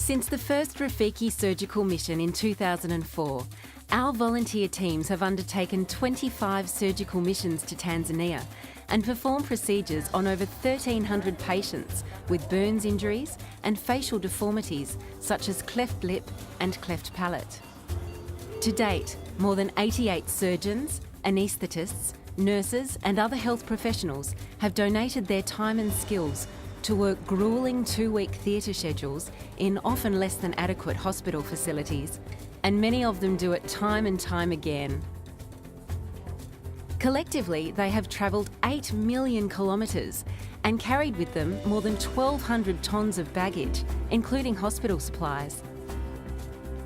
Since the first Rafiki surgical mission in 2004, our volunteer teams have undertaken 25 surgical missions to Tanzania and performed procedures on over 1,300 patients with burns injuries and facial deformities such as cleft lip and cleft palate. To date, more than 88 surgeons, anaesthetists, nurses and other health professionals have donated their time and skills to work gruelling 2-week theatre schedules in often less than adequate hospital facilities, and many of them do it time and time again. Collectively, they have travelled 8 million kilometres and carried with them more than 1,200 tonnes of baggage, including hospital supplies.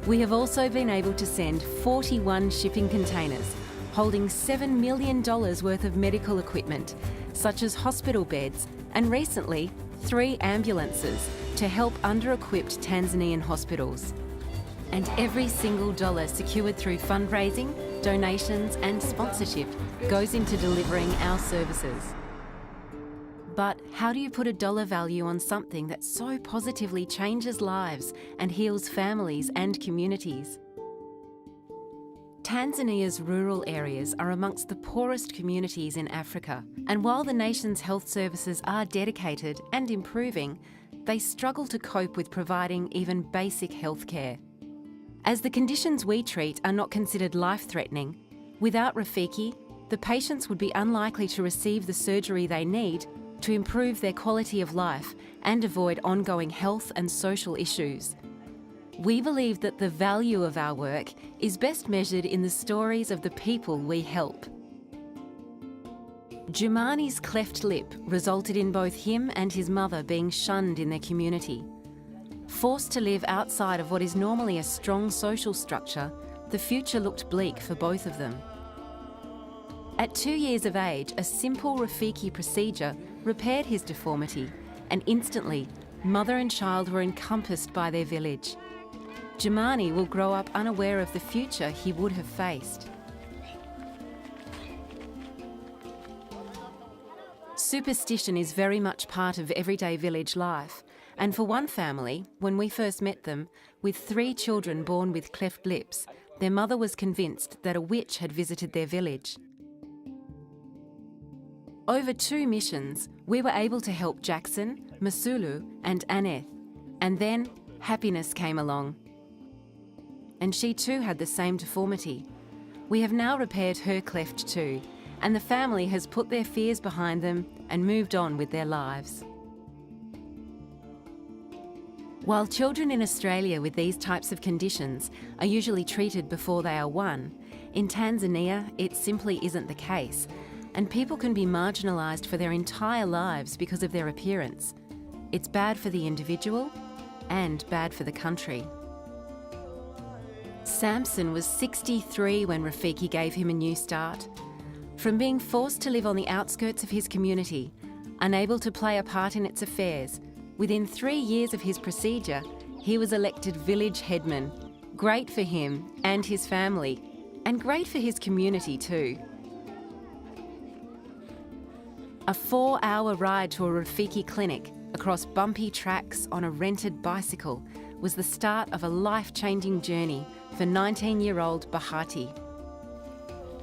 We have also been able to send 41 shipping containers holding $7 million worth of medical equipment, such as hospital beds, and recently 3 ambulances to help under-equipped Tanzanian hospitals. And every single dollar secured through fundraising, donations and sponsorship goes into delivering our services. But how do you put a dollar value on something that so positively changes lives and heals families and communities? Tanzania's rural areas are amongst the poorest communities in Africa, and while the nation's health services are dedicated and improving, they struggle to cope with providing even basic health care. As the conditions we treat are not considered life-threatening, without Rafiki, the patients would be unlikely to receive the surgery they need to improve their quality of life and avoid ongoing health and social issues. We believe that the value of our work is best measured in the stories of the people we help. Jumani's cleft lip resulted in both him and his mother being shunned in their community. Forced to live outside of what is normally a strong social structure, the future looked bleak for both of them. At 2 years of age, a simple Rafiki procedure repaired his deformity, and instantly, mother and child were encompassed by their village. Jumani will grow up unaware of the future he would have faced. Superstition is very much part of everyday village life, and for one family, when we first met them, with 3 children born with cleft lips, their mother was convinced that a witch had visited their village. Over 2 missions, we were able to help Jackson, Masulu and Aneth, and then happiness came along. And she too had the same deformity. We have now repaired her cleft too, and the family has put their fears behind them and moved on with their lives. While children in Australia with these types of conditions are usually treated before they are 1, in Tanzania it simply isn't the case, and people can be marginalised for their entire lives because of their appearance. It's bad for the individual and bad for the country. Samson was 63 when Rafiki gave him a new start. From being forced to live on the outskirts of his community, unable to play a part in its affairs, within 3 years of his procedure, he was elected village headman. Great for him and his family, and great for his community too. A 4-hour ride to a Rafiki clinic across bumpy tracks on a rented bicycle was the start of a life-changing journey for 19-year-old Bahati.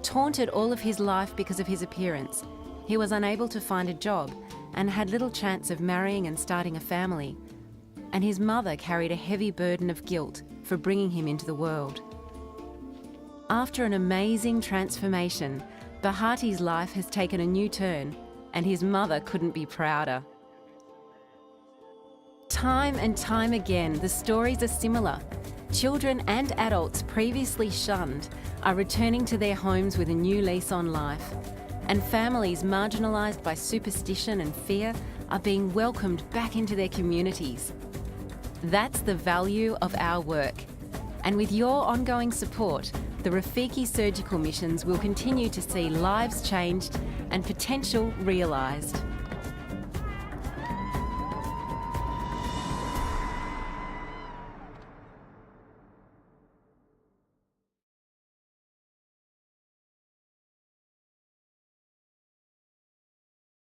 Taunted all of his life because of his appearance, he was unable to find a job and had little chance of marrying and starting a family, and his mother carried a heavy burden of guilt for bringing him into the world. After an amazing transformation, Bahati's life has taken a new turn, and his mother couldn't be prouder. Time and time again, the stories are similar. Children and adults previously shunned are returning to their homes with a new lease on life, and families marginalised by superstition and fear are being welcomed back into their communities. That's the value of our work. And with your ongoing support, the Rafiki surgical missions will continue to see lives changed and potential realised.